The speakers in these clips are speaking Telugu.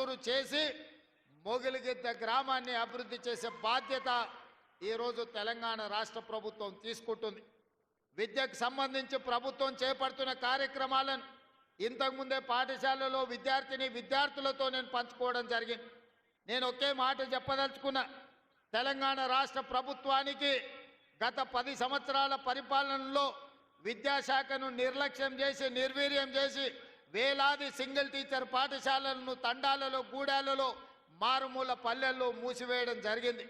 మంజూరు చేసి మొగిలిగిద్ద గ్రామాన్ని అభివృద్ధి చేసే బాధ్యత ఈరోజు తెలంగాణ రాష్ట్ర ప్రభుత్వం తీసుకుంటుంది. విద్యకు సంబంధించి ప్రభుత్వం చేపడుతున్న కార్యక్రమాలను ఇంతకుముందే పాఠశాలలో విద్యార్థులతో నేను పంచుకోవడం జరిగింది. నేను ఒకే మాట చెప్పదలుచుకున్నా. తెలంగాణ రాష్ట్ర ప్రభుత్వానికి గత 10 సంవత్సరాల పరిపాలనలో విద్యాశాఖను నిర్లక్ష్యం చేసి నిర్వీర్యం చేసి వేలాది సింగిల్ టీచర్ పాఠశాలలను తండాలలో గూడాలలో మారుమూల పల్లెల్లో మూసివేయడం జరిగింది.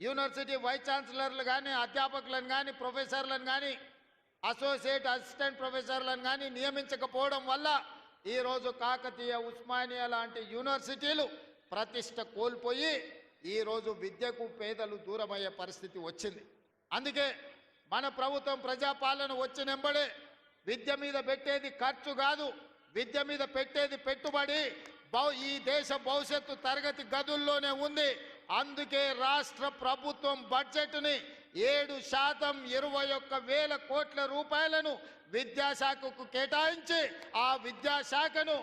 యూనివర్సిటీ వైస్ ఛాన్సలర్లు కానీ అధ్యాపకులను కానీ ప్రొఫెసర్లను కానీ అసోసియేట్ అసిస్టెంట్ ప్రొఫెసర్లను కానీ నియమించకపోవడం వల్ల ఈరోజు కాకతీయ ఉస్మానియా లాంటి యూనివర్సిటీలు ప్రతిష్ట కోల్పోయి ఈరోజు విద్యకు పేదలు దూరమయ్యే పరిస్థితి వచ్చింది. అందుకే మన ప్రభుత్వం ప్రజాపాలన వచ్చినెంబడే విద్య మీద పెట్టేది ఖర్చు కాదు, విద్య మీద పెట్టేది పెట్టుబడి ఈ దేశ భవిష్యత్తు తరగతి గదుల్లోనే ఉంది. అందుకే రాష్ట్ర ప్రభుత్వం బడ్జెట్ని 7% 21,000 కోట్ల రూపాయలను విద్యాశాఖకు కేటాయించి ఆ విద్యాశాఖను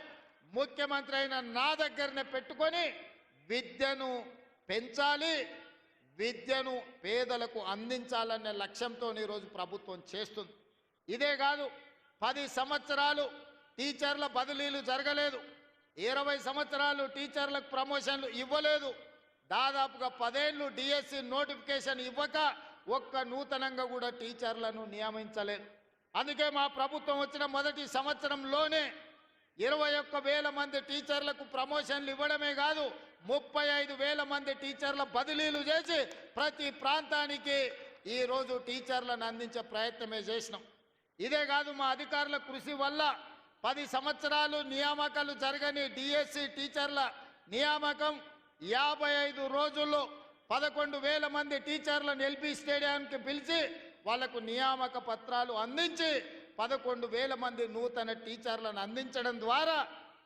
ముఖ్యమంత్రి అయిన నా దగ్గరనే పెట్టుకొని విద్యను పెంచాలి, విద్యను పేదలకు అందించాలనే లక్ష్యంతో ఈరోజు ప్రభుత్వం చేస్తుంది. ఇదే కాదు, 10 సంవత్సరాలు టీచర్ల బదిలీలు జరగలేదు, 20 సంవత్సరాలు టీచర్లకు ప్రమోషన్లు ఇవ్వలేదు, దాదాపుగా 10 ఏళ్ళు డిఎస్సి నోటిఫికేషన్ ఇవ్వక ఒక్క నూతనంగా కూడా టీచర్లను నియమించలేదు. అందుకే మా ప్రభుత్వం వచ్చిన మొదటి సంవత్సరంలోనే 21,000 మంది టీచర్లకు ప్రమోషన్లు ఇవ్వడమే కాదు 35,000 మంది టీచర్ల బదిలీలు చేసి ప్రతి ప్రాంతానికి ఈరోజు టీచర్లను అందించే ప్రయత్నమే చేసినాం. ఇదే కాదు, మా అధికారుల కృషి వల్ల 10 సంవత్సరాలు నియామకాలు జరగని డిఎస్సి టీచర్ల నియామకం 55 రోజుల్లో 11,000 మంది టీచర్లను ఎల్బీ స్టేడియానికి పిలిచి వాళ్లకు నియామక పత్రాలు అందించి 11,000 మంది నూతన టీచర్లను అందించడం ద్వారా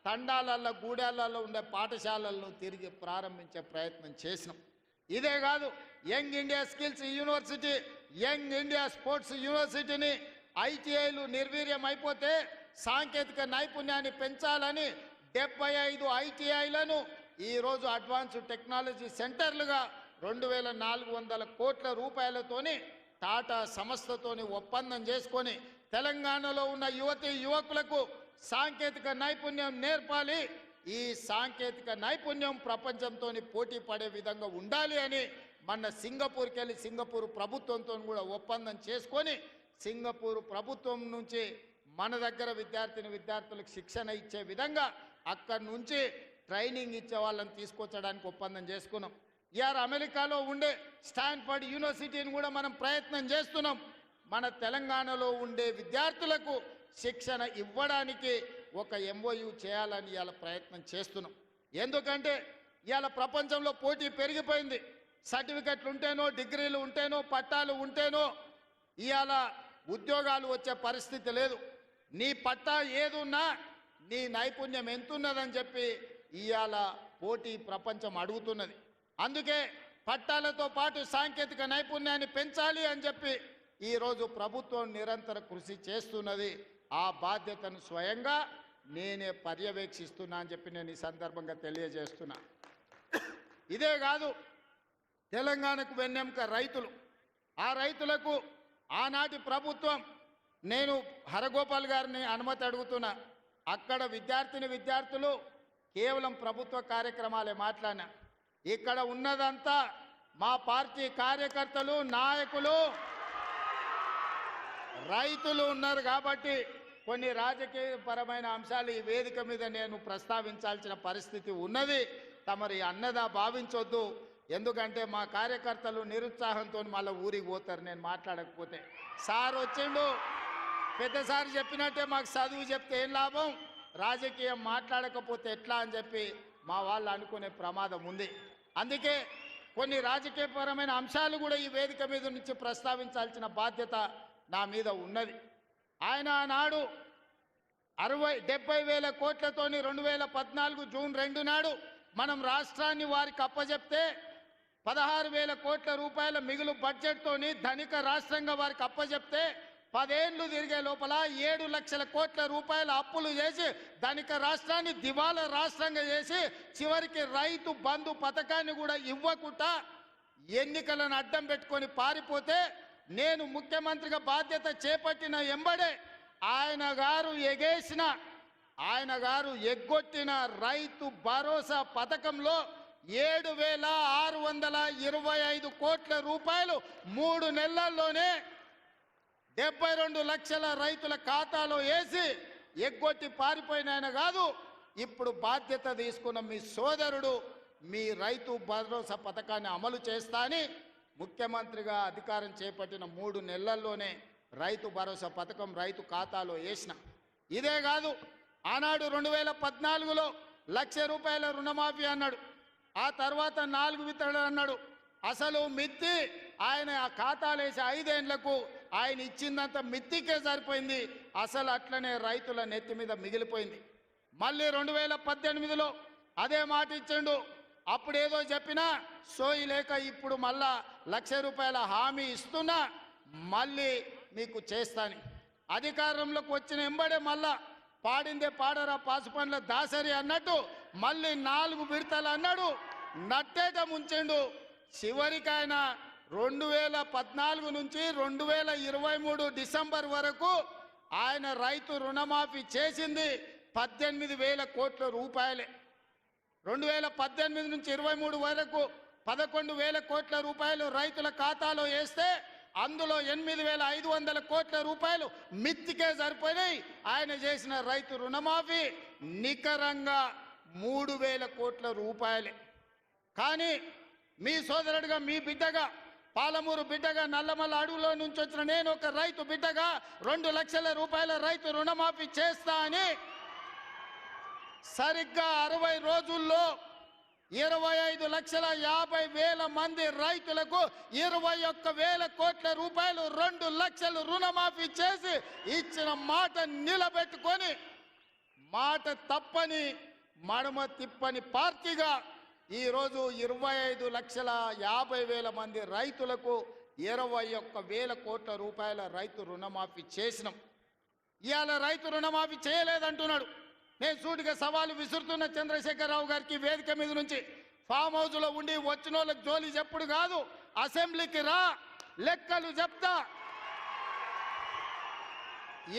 తండాలలో గూడాలలో ఉండే పాఠశాలలను తిరిగి ప్రారంభించే ప్రయత్నం చేసినాం. ఇదే కాదు, young India skills university, young India sports యూనివర్సిటీని ఐటీఐలు నిర్వీర్యం అయిపోతే సాంకేతిక నైపుణ్యాన్ని పెంచాలని 75 ఐటీఐలను ఈరోజు అడ్వాన్స్డ్ టెక్నాలజీ సెంటర్లుగా 2,400 కోట్ల రూపాయలతోని టాటా సంస్థతోని ఒప్పందం చేసుకొని తెలంగాణలో ఉన్న యువకులకు సాంకేతిక నైపుణ్యం నేర్పాలి, ఈ సాంకేతిక నైపుణ్యం ప్రపంచంతో పోటీ పడే విధంగా ఉండాలి అని మన సింగపూర్కి వెళ్ళి సింగపూర్ ప్రభుత్వంతో కూడా ఒప్పందం చేసుకొని సింగపూర్ ప్రభుత్వం నుంచి మన దగ్గర విద్యార్థులకు శిక్షణ ఇచ్చే విధంగా అక్కడి నుంచి ట్రైనింగ్ ఇచ్చే వాళ్ళని తీసుకొచ్చడానికి ఒప్పందం చేసుకున్నాం. ఇయాల అమెరికాలో ఉండే స్టాన్ఫర్డ్ యూనివర్సిటీని కూడా మనం ప్రయత్నం చేస్తున్నాం. మన తెలంగాణలో ఉండే విద్యార్థులకు శిక్షణ ఇవ్వడానికి ఒక ఎంఓయూ చేయాలని ఇవాళ ప్రయత్నం చేస్తున్నాం. ఎందుకంటే ఇవాళ ప్రపంచంలో పోటీ పెరిగిపోయింది. సర్టిఫికెట్లు ఉంటేనో, డిగ్రీలు ఉంటేనో, పట్టాలు ఉంటేనో ఇవాళ ఉద్యోగాలు వచ్చే పరిస్థితి లేదు. నీ పట్టా ఏదున్నా నీ నైపుణ్యం ఎంతున్నదని చెప్పి ఇవాళ పోటీ ప్రపంచం అడుగుతున్నది. అందుకే పట్టాలతో పాటు సాంకేతిక నైపుణ్యాన్ని పెంచాలి అని చెప్పి ఈరోజు ప్రభుత్వం నిరంతర కృషి చేస్తున్నది. ఆ బాధ్యతను స్వయంగా నేనే పర్యవేక్షిస్తున్నా అని చెప్పి నేను ఈ సందర్భంగా తెలియజేస్తున్నా. ఇదే కాదు, తెలంగాణకు వెన్నెముక రైతులు. ఆ రైతులకు ఆనాటి ప్రభుత్వం, నేను హరగోపాల్ గారిని అనుమతి అడుగుతున్నా, అక్కడ విద్యార్థులు కేవలం ప్రభుత్వ కార్యక్రమాలే మాట్లాడినా, ఇక్కడ ఉన్నదంతా మా పార్టీ కార్యకర్తలు, నాయకులు, రైతులు ఉన్నారు. కాబట్టి కొన్ని రాజకీయపరమైన అంశాలు ఈ వేదిక మీద నేను ప్రస్తావించాల్సిన పరిస్థితి ఉన్నది. తమరి అన్నదా భావించొద్దు. ఎందుకంటే మా కార్యకర్తలు నిరుత్సాహంతో మళ్ళీ ఊరికి పోతారు నేను మాట్లాడకపోతే. సార్ వచ్చిండు, పెద్దసారి చెప్పినట్టే మాకు చదువు చెప్తే ఏం లాభం, రాజకీయం మాట్లాడకపోతే ఎట్లా అని చెప్పి మా వాళ్ళు అనుకునే ప్రమాదం ఉంది. అందుకే కొన్ని రాజకీయపరమైన అంశాలు కూడా ఈ వేదిక మీద నుంచి ప్రస్తావించాల్సిన బాధ్యత నా మీద ఉన్నది. ఆయన ఆనాడు 70,000 కోట్లతోని 2014 జూన్ 2 నాడు మనం రాష్ట్రాన్ని వారికి అప్పచెప్తే 16,000 కోట్ల రూపాయల మిగులు బడ్జెట్తోని ధనిక రాష్ట్రంగా వారికి అప్పచెప్తే 10 ఏళ్ళు తిరిగే లోపల 7 లక్షల కోట్ల రూపాయల అప్పులు చేసి ధనిక రాష్ట్రాన్ని దివాలా రాష్ట్రంగా చేసి చివరికి రైతు బంధు పథకాన్ని కూడా ఇవ్వకుండా ఎన్నికలను అడ్డం పెట్టుకొని పారిపోతే నేను ముఖ్యమంత్రిగా బాధ్యత చేపట్టిన ఎంబడే ఆయన గారు ఎగ్గొట్టిన రైతు భరోసా పథకంలో 7,625 కోట్ల రూపాయలు 3 నెలల్లోనే 72 లక్షల రైతుల ఖాతాలో వేసి ఎగ్గొట్టి పారిపోయిన ఆయన కాదు. ఇప్పుడు బాధ్యత తీసుకున్న మీ సోదరుడు మీ రైతు భరోసా పథకాన్ని అమలు చేస్తా అని ముఖ్యమంత్రిగా అధికారం చేపట్టిన 3 నెలల్లోనే రైతు భరోసా పథకం రైతు ఖాతాలో వేసిన. ఇదే కాదు, ఆనాడు 2014లో 1,00,000 రూపాయల రుణమాఫీ అన్నాడు. ఆ తర్వాత 4 విత్తనాలు అన్నాడు. అసలు మిత్తి ఆయన ఆ ఖాతాలు వేసి 5 ఏళ్లకు ఆయన ఇచ్చిందంత మిత్తికే సరిపోయింది. అసలు అట్లనే రైతుల నెత్తి మీద మిగిలిపోయింది. మళ్ళీ 2018లో అదే మాట ఇచ్చిండు. అప్పుడేదో చెప్పినా సోయి లేక ఇప్పుడు మళ్ళా 1,00,000 రూపాయల హామీ ఇస్తున్నా మళ్ళీ మీకు చేస్తాను. అధికారంలోకి వచ్చిన ఎంబడే మళ్ళా పాడిందే పాడరా పాసుపండ్ల దాసరి అన్నట్టు మళ్ళీ 4 విడతలు అన్నాడు. నట్టేట ముంచెండు. చివరికి ఆయన 2014 నుంచి 2023 డిసెంబర్ వరకు ఆయన రైతు రుణమాఫీ చేసింది 18,000 కోట్ల రూపాయలే. 2018 నుంచి 23 వరకు 11,000 కోట్ల రూపాయలు రైతుల ఖాతాలో వేస్తే అందులో 8,500 కోట్ల రూపాయలు మిత్తికే సరిపోయినాయి. ఆయన చేసిన రైతు రుణమాఫీ నికరంగా 3,000 కోట్ల రూపాయలే. కానీ మీ సోదరుడిగా, మీ బిడ్డగా, పాలమూరు బిడ్డగా, నల్లమల్ల అడవులో నుంచి వచ్చిన నేను ఒక రైతు బిడ్డగా 2 లక్షల రూపాయల రైతు రుణమాఫీ చేస్తా అని సరిగ్గా 60 రోజుల్లో 25,50,000 మంది రైతులకు 21,000 కోట్ల రూపాయలు 2 లక్షలు రుణమాఫీ చేసి ఇచ్చిన మాట నిలబెట్టుకొని మాట తప్పని మడమ తిప్పని పార్టీగా ఈరోజు 25,50,000 మంది రైతులకు 21,000 కోట్ల రూపాయల రైతు రుణమాఫీ చేసినాం. ఇవాళ రైతు రుణమాఫీ చేయలేదంటున్నాడు. నేను సూటిగా సవాలు విసురుతున్న చంద్రశేఖరరావు గారికి వేదిక మీద నుంచి, ఫామ్ హౌస్లో ఉండి వచ్చిన వాళ్ళకి జోలి చెప్పుడు కాదు, అసెంబ్లీకి రా, లెక్కలు చెప్తా.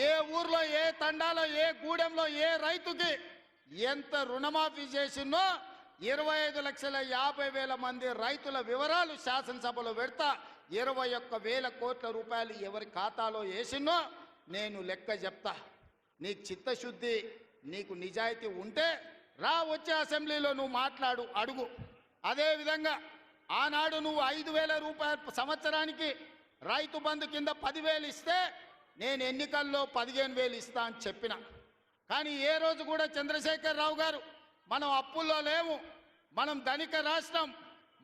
ఏ ఊర్లో, ఏ తండాలో, ఏ గూడెంలో ఏ రైతుకి ఎంత రుణమాఫీ చేసినో 25,50,000 మంది రైతుల వివరాలు శాసనసభలో పెడతా. 21,000 కోట్ల రూపాయలు ఎవరి ఖాతాలో వేసినో నేను లెక్క చెప్తా. నీకు చిత్తశుద్ధి, నీకు నిజాయితీ ఉంటే రా, వచ్చే అసెంబ్లీలో నువ్వు మాట్లాడు, అడుగు. అదేవిధంగా ఆనాడు నువ్వు 5,000 రూపాయలు సంవత్సరానికి రైతు బంధు కింద 10,000 ఇస్తే నేను ఎన్నికల్లో 15,000 ఇస్తా అని చెప్పిన. కానీ ఏ రోజు కూడా చంద్రశేఖరరావు గారు మనం అప్పుల్లో లేము, మనం ధనిక రాష్ట్రం,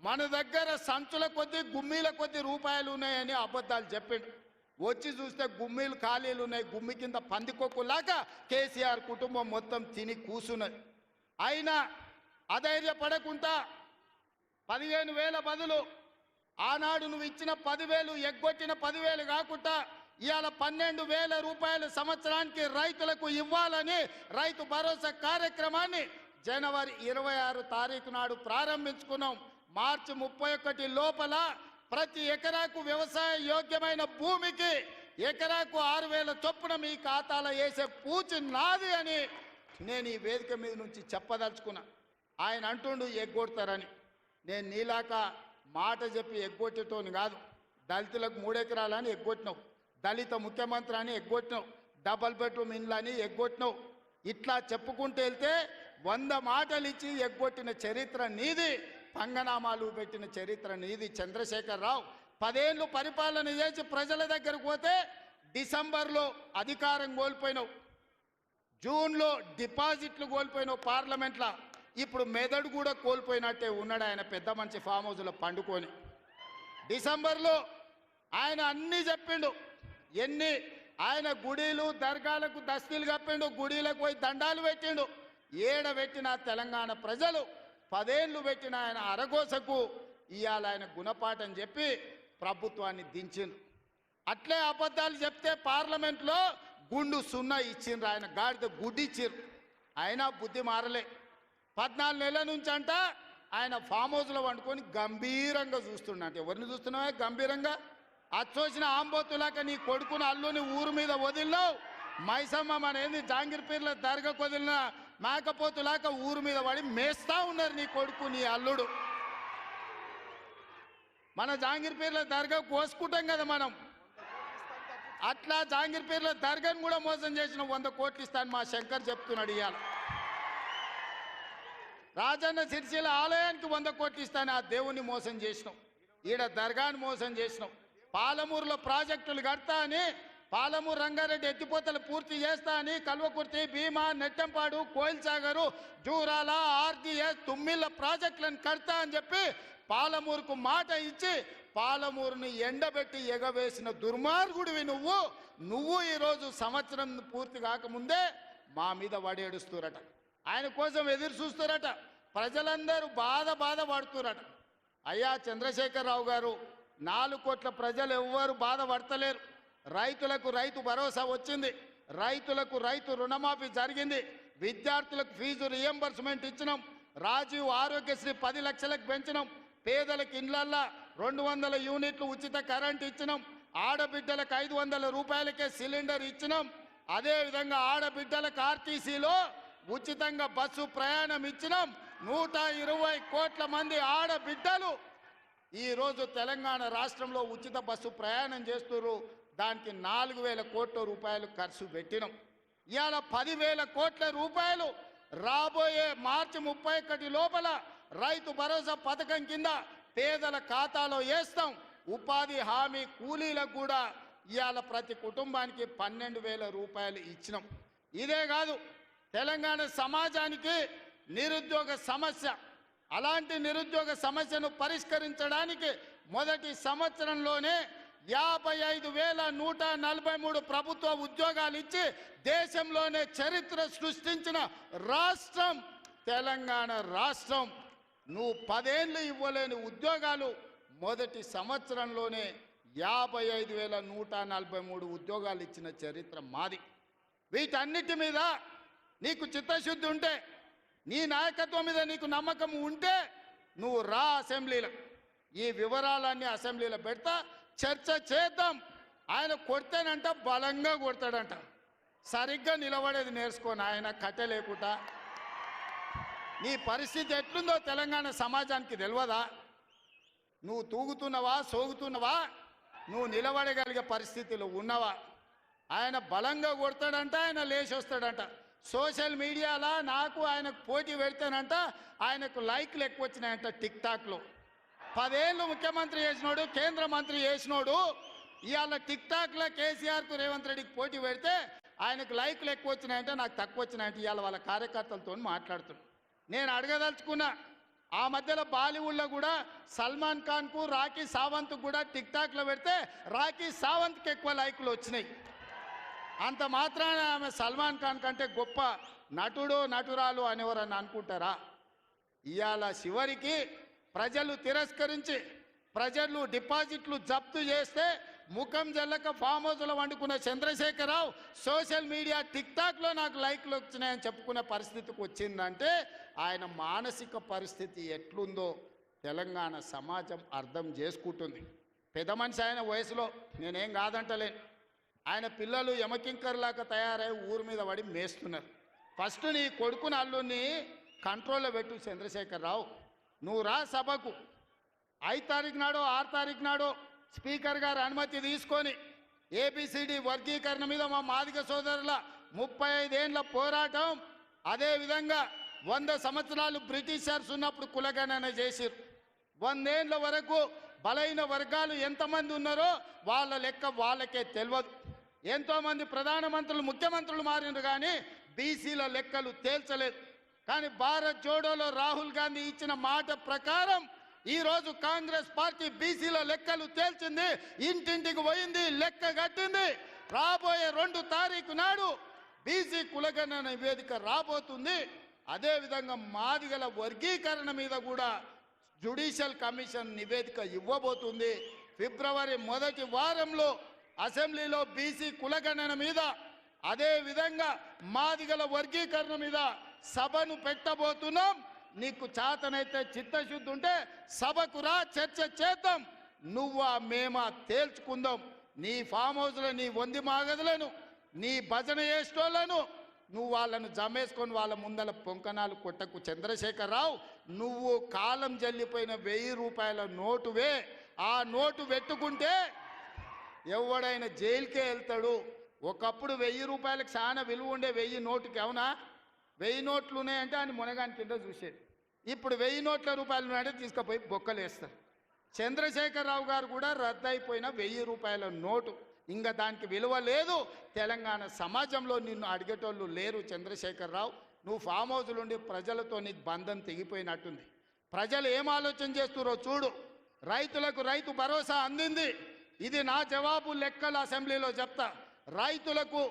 మన దగ్గర సంచుల కొద్దీ గుమ్మీల కొద్దీ రూపాయలు ఉన్నాయని అబద్ధాలు చెప్పిండు. వచ్చి చూస్తే గుమ్మీలు ఖాళీలు ఉన్నాయి. గుమ్మి కింద పందికొక్కులాగా కేసీఆర్ కుటుంబం మొత్తం తిని కూసున్నది. అయినా అధైర్యపడకుండా 15,000 బదులు ఆనాడు నువ్వు ఇచ్చిన 10,000 ఎగ్గొట్టిన 10,000 కాకుండా ఇవాళ 12,000 రూపాయలు సంవత్సరానికి రైతులకు ఇవ్వాలని రైతు భరోసా కార్యక్రమాన్ని జనవరి 26 తారీఖు నాడు ప్రారంభించుకున్నాం. మార్చి 31 లోపల ప్రతి ఎకరాకు వ్యవసాయ యోగ్యమైన భూమికి ఎకరాకు 6,000 చొప్పున మీ ఖాతాలో వేసే పూచి నాది అని నేను ఈ వేదిక మీద నుంచి చెప్పదలుచుకున్నా. ఆయన అంటుండు ఎగ్గొడతారని. నేను నీలాక మాట చెప్పి ఎగ్గొట్టేటోని కాదు. దళితులకు 3 ఎకరాలని ఎగ్గొట్టినావు, దళిత ముఖ్యమంత్రి అని ఎగ్గొట్టినావు, డబల్ బెడ్రూమ్ ఇండ్లు అని ఎగ్గొట్టినావు. ఇట్లా చెప్పుకుంటూ వెళ్తే 100 మాటలు ఇచ్చి ఎగ్గొట్టిన చరిత్ర నీది, పంగనామాలు పెట్టిన చరిత్ర నీది. చంద్రశేఖరరావు 10 ఏళ్ళు పరిపాలన చేసి ప్రజల దగ్గరకు పోతే డిసెంబర్లో అధికారం కోల్పోయినావు, జూన్లో డిపాజిట్లు కోల్పోయినావు పార్లమెంట్లో. ఇప్పుడు మెదడు కూడా కోల్పోయినట్టే ఉన్నాడు ఆయన పెద్ద మనిషి ఫామ్ హౌస్లో పండుకొని. డిసెంబర్లో ఆయన అన్నీ చెప్పిండు. ఆయన గుడీలు దర్గాలకు దస్తీలు కప్పిండు, గుడీలకు పోయి దండాలు పెట్టిండు. పెట్టిన తెలంగాణ ప్రజలు 10 ఏళ్ళు పెట్టిన ఆయన అరగోసకు ఇవాళ ఆయన గుణపాఠం చెప్పి ప్రభుత్వాన్ని దించిండు. అట్లే అబద్ధాలు చెప్తే పార్లమెంట్లో గుండు సున్నా ఇచ్చిండ్రు, ఆయన గాడిద గుడ్డి ఇచ్చిర్రు, అయినా బుద్ధి మారలే. 14 నెలల నుంచి అంట ఆయన ఫామ్ హౌస్లో వండుకొని గంభీరంగా చూస్తుండ. ఎవరిని చూస్తున్నావే గంభీరంగా? అచ్చోసిన ఆంబోతులాక నీ కొడుకుని అల్లుని ఊరు మీద వదిలినావు. మైసమ్మ మన ఏంది జాంగిర్పీర్ల దర్గాకు వదిలిన మేకపోతులాక ఊరు మీద పడి మేస్తా ఉన్నారు నీ కొడుకు నీ అల్లుడు. మన జాంగిర్పీర్ల దర్గా కోసుకుంటాం కదా మనం, అట్లా జాంగిర్పీర్ల దర్గాను కూడా మోసం చేసిన 100 కోట్లు ఇస్తాను మా శంకర్ చెప్తున్నాడు. ఇవాళ రాజన్న సిరిసిల్ల ఆలయానికి 100 కోట్లు ఇస్తాను, ఆ దేవుణ్ణి మోసం చేసినాం. ఈడ దర్గాను మోసం చేసినాం. పాలమూరులో ప్రాజెక్టులు కడతా అని, పాలమూరు రంగారెడ్డి ఎత్తిపోతలు పూర్తి చేస్తా అని, కల్వకుర్తి, భీమా, నెట్టంపాడు, కోయిల్ సాగరు, జూరాల, ఆర్డీఎస్, తుమ్మిళ్ళ ప్రాజెక్టులను కడతా అని చెప్పి పాలమూరుకు మాట ఇచ్చి పాలమూరుని ఎండబెట్టి ఎగవేసిన దుర్మార్గుడివి నువ్వు ఈరోజు సంవత్సరం పూర్తి కాకముందే మా మీద వడేడుస్తురట. ఆయన కోసం ఎదురు చూస్తురట. ప్రజలందరూ బాధపడుతురట. అయ్యా చంద్రశేఖరరావు గారు, 4 కోట్ల ప్రజలు ఎవ్వరు బాధపడతలేరు. రైతులకు రైతు భరోసా వచ్చింది, రైతులకు రైతు రుణమాఫీ జరిగింది, విద్యార్థులకు ఫీజు రియంబర్స్మెంట్ ఇచ్చినాం, రాజీవ్ ఆరోగ్యశ్రీ 10 లక్షలకు పెంచినాం, పేదలకు ఇండ్లల్లా 200 యూనిట్లు ఉచిత కరెంట్ ఇచ్చినాం, ఆడబిడ్డలకు 500 రూపాయలకే సిలిండర్ ఇచ్చినాం. అదేవిధంగా ఆడబిడ్డలకు ఆర్టీసీలో ఉచితంగా బస్సు ప్రయాణం ఇచ్చినాం. 120 కోట్ల మంది ఆడబిడ్డలు ఈరోజు తెలంగాణ రాష్ట్రంలో ఉచిత బస్సు ప్రయాణం చేస్తున్నారు. దానికి 4,000 కోట్ల రూపాయలు ఖర్చు పెట్టినాం. ఇవాళ 10,000 కోట్ల రూపాయలు రాబోయే మార్చి 31 లోపల రైతు భరోసా పథకం కింద పేదల ఖాతాలో వేస్తాం. ఉపాధి హామీ కూలీలకు కూడా ఇవాళ ప్రతి కుటుంబానికి 12,000 రూపాయలు ఇచ్చినాం. ఇదే కాదు, తెలంగాణ సమాజానికి నిరుద్యోగ సమస్య, అలాంటి నిరుద్యోగ సమస్యను పరిష్కరించడానికి మొదటి సంవత్సరంలోనే 55,143 ప్రభుత్వ ఉద్యోగాలు ఇచ్చి దేశంలోనే చరిత్ర సృష్టించిన రాష్ట్రం తెలంగాణ రాష్ట్రం. నువ్వు 10 ఏళ్ళు ఇవ్వలేని ఉద్యోగాలు మొదటి సంవత్సరంలోనే 55,143 ఉద్యోగాలు ఇచ్చిన చరిత్ర మాది. వీటన్నిటి మీద నీకు చిత్తశుద్ధి ఉంటే, నీ నాయకత్వం మీద నీకు నమ్మకం ఉంటే నువ్వు రా అసెంబ్లీలో. ఈ వివరాలన్నీ అసెంబ్లీలో పెడతా, చర్చ చేద్దాం. ఆయన కొడితేనంట బలంగా కొడతాడంట, సరిగ్గా నిలబడేది నేర్చుకోని ఆయన కట్టె లేకుండా. నీ పరిస్థితి ఎట్లుందో తెలంగాణ సమాజానికి తెలియదా? నువ్వు తూగుతున్నవా, సోగుతున్నవా, నువ్వు నిలబడగలిగే పరిస్థితిలో ఉన్నవా? ఆయన బలంగా కొడతాడంట, ఆయన లేచి వస్తాడంట. సోషల్ మీడియాలో నాకు ఆయనకు పోటీ పెడితేనంట ఆయనకు లైక్లు ఎక్కువ వచ్చినాయంట. టిక్టాక్లో 10 ఏళ్ళు ముఖ్యమంత్రి చేసినోడు, కేంద్ర మంత్రి చేసినోడు ఇవాళ టిక్టాక్లో కేసీఆర్కు రేవంత్ రెడ్డికి పోటీ పెడితే ఆయనకు లైక్లు ఎక్కువ వచ్చినాయంటే నాకు తక్కువ వచ్చినాయంటే ఇవాళ వాళ్ళ కార్యకర్తలతో మాట్లాడుతున్నాను. నేను అడగదలుచుకున్నా, ఆ మధ్యలో బాలీవుడ్లో కూడా సల్మాన్ ఖాన్కు, రాఖీ సావంత్కు కూడా టిక్టాక్లో పెడితే రాఖీ సావంత్కి ఎక్కువ లైకులు వచ్చినాయి. అంత మాత్రాన ఆమె సల్మాన్ ఖాన్ కంటే గొప్ప నటుడు నటురాలు అనేవారని అనుకుంటారా? ఇవాళ చివరికి ప్రజలు తిరస్కరించి, ప్రజలు డిపాజిట్లు జప్తు చేస్తే ముఖం జల్లక ఫామ్ హౌస్లో వండుకున్న చంద్రశేఖరరావు సోషల్ మీడియా టిక్టాక్లో నాకు లైక్లు వచ్చినాయని చెప్పుకునే పరిస్థితికి వచ్చిందంటే ఆయన మానసిక పరిస్థితి ఎట్లుందో తెలంగాణ సమాజం అర్థం చేసుకుంటుంది. పెద్ద మనిషి ఆయన వయసులో, నేనేం కాదంటలేను. ఆయన పిల్లలు యమకింకర్లాగా తయారై ఊరి మీద పడి మేస్తున్నారు. ఫస్ట్ నీ కొడుకుని అల్లుని కంట్రోల్లో పెట్టు చంద్రశేఖరరావు. నువ్వు రా సభకు 5 తారీఖు నాడో 6 తారీఖు నాడో స్పీకర్ గారు అనుమతి తీసుకొని ఏబిసిడి వర్గీకరణ మీద మా మాదిగ సోదరుల 35 ఏళ్ల పోరాటం, అదేవిధంగా 100 సంవత్సరాలు బ్రిటిషర్స్ ఉన్నప్పుడు కులగణన చేసిరు. 100 ఏళ్ల వరకు బలైన వర్గాలు ఎంతమంది ఉన్నారో వాళ్ళ లెక్క వాళ్ళకే తెలియదు. ఎంతోమంది ప్రధానమంత్రులు, ముఖ్యమంత్రులు మారినారు కానీ బీసీల లెక్కలు తేల్చలేదు. కానీ భారత్ జోడోలో రాహుల్ గాంధీ ఇచ్చిన మాట ప్రకారం ఈరోజు కాంగ్రెస్ పార్టీ బీసీల లెక్కలు తేల్చింది, ఇంటింటికి పోయింది, లెక్క కట్టింది. రాబోయే 2 తారీఖు నాడు బీసీ కులగణన నివేదిక రాబోతుంది. అదేవిధంగా మాదిగల వర్గీకరణ మీద కూడా జ్యుడిషియల్ కమిషన్ నివేదిక ఇవ్వబోతుంది. ఫిబ్రవరి మొదటి వారంలో అసెంబ్లీలో బీసీ కులగణన మీద, అదే విధంగా మాదిగల వర్గీకరణ మీద సభను పెట్టబోతున్నాం. నీకు చేతనైతే చిత్తశుద్ధి ఉంటే సభకు రా, చర్చ చేద్దాం. నువ్వా మేమా తేల్చుకుందాం. నీ ఫామ్ హౌస్లో నీ వంది మాగదులను, నీ భజన చేసేటోళ్లను నువ్వు వాళ్ళను జమేసుకొని వాళ్ళ ముందల పొంకనాలు కొట్టకు. చంద్రశేఖరరావు, నువ్వు కాలం జల్లిపోయిన 1000 రూపాయల నోటువే. ఆ నోటు పెట్టుకుంటే ఎవడైనా జైలుకే వెళ్తాడు. ఒకప్పుడు 1000 రూపాయలకు చాలా విలువ ఉండే 1000 నోటుకి. అవునా? 1000 నోట్లు ఉన్నాయంటే అని మునగాని కింద చూసేది. ఇప్పుడు 1000 నోట్ల రూపాయలు ఉన్నాయంటే తీసుకుపోయి బొక్కలు వేస్తారు. చంద్రశేఖరరావు గారు కూడా రద్దయిపోయిన 1000 రూపాయల నోటు. ఇంకా దానికి విలువ లేదు. తెలంగాణ సమాజంలో నిన్ను అడిగేటోళ్ళు లేరు. చంద్రశేఖరరావు, నువ్వు ఫామ్ హౌస్లో ఉండి ప్రజలతో నీకు బంధం తెగిపోయినట్టుంది. ప్రజలు ఏం ఆలోచన చేస్తున్నారో చూడు. రైతులకు రైతు భరోసా అందింది. ఇది నా జవాబు లెక్కల అసెంబ్లీలో చెప్తా. రైతులకు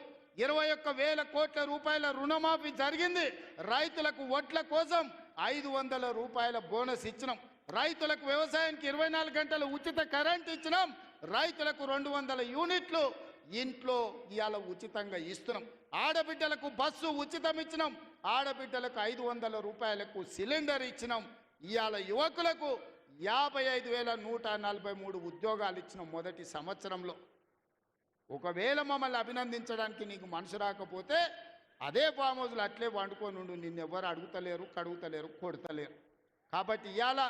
21,000 కోట్ల రూపాయల రుణమాఫీ జరిగింది. రైతులకు వడ్ల కోసం 500 రూపాయల బోనస్ ఇచ్చినాం. రైతులకు వ్యవసాయానికి 24 గంటలు ఉచిత కరెంట్ ఇచ్చినాం. రైతులకు 200 యూనిట్లు ఇంట్లో ఇవాళ ఉచితంగా ఇస్తున్నాం. ఆడబిడ్డలకు బస్సు ఉచితం ఇచ్చినాం. ఆడబిడ్డలకు 500 రూపాయలకు సిలిండర్ ఇచ్చినాం. ఇవాళ యువకులకు 55,143 ఉద్యోగాలు ఇచ్చినాం మొదటి సంవత్సరంలో. ఒకవేళ మమ్మల్ని అభినందించడానికి నీకు మనసు రాకపోతే అదే ఫామ్ హౌస్లో అట్లే వండుకొని ఉండు. నిన్నెవ్వరు అడుగుతలేరు, కడుగుతలేరు, కొడతలేరు. కాబట్టి ఇవాళ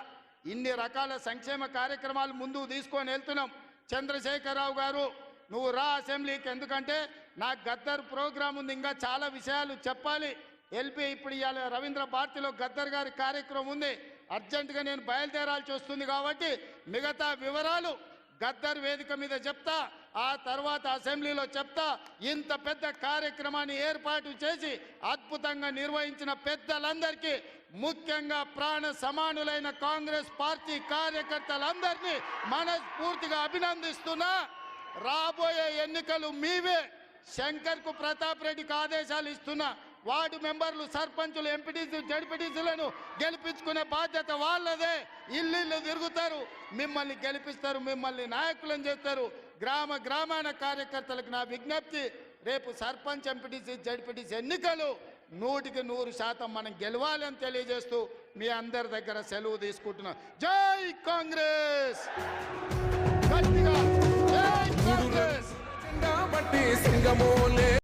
ఇన్ని రకాల సంక్షేమ కార్యక్రమాలు ముందుకు తీసుకొని వెళ్తున్నాం. చంద్రశేఖరరావు గారు, నువ్వు రా అసెంబ్లీకి. ఎందుకంటే నాకు గద్దర్ ప్రోగ్రాం ఉంది, ఇంకా చాలా విషయాలు చెప్పాలి. ఎల్పి ఇప్పుడు ఇవాళ రవీంద్ర భారతిలో గద్దర్ గారి కార్యక్రమం ఉంది. అర్జెంటుగా నేను బయలుదేరాల్సి వస్తుంది. కాబట్టి మిగతా వివరాలు గద్దర్ వేదిక మీద చెప్తా, ఆ తర్వాత అసెంబ్లీలో చెప్తా. ఇంత పెద్ద కార్యక్రమాన్ని ఏర్పాటు చేసి అద్భుతంగా నిర్వహించిన పెద్దలందరికీ, ముఖ్యంగా ప్రాణ సమానులైన కాంగ్రెస్ పార్టీ కార్యకర్తలందరినీ మనస్ఫూర్తిగా అభినందిస్తున్నా. రాబోయే ఎన్నికలు మీవే. శంకర్కు ప్రతాప్ రెడ్డికి ఆదేశాలు ఇస్తున్నా. వార్డు మెంబర్లు, సర్పంచులు, ఎంపీటీసీ, జడ్పీటీసీలను గెలిపించుకునే బాధ్యత వాళ్ళదే. ఇల్లు తిరుగుతారు, మిమ్మల్ని గెలిపిస్తారు, మిమ్మల్ని నాయకులను చేస్తారు. గ్రామాన కార్యకర్తలకు నా విజ్ఞప్తి, రేపు సర్పంచ్, ఎంపీటీసీ, జడ్పీటీసీ ఎన్నికలు 100% మనం గెలవాలని తెలియజేస్తూ మీ అందరి దగ్గర సెలవు తీసుకుంటున్నా. జై కాంగ్రెస్! గట్టిగా జై కాంగ్రెస్!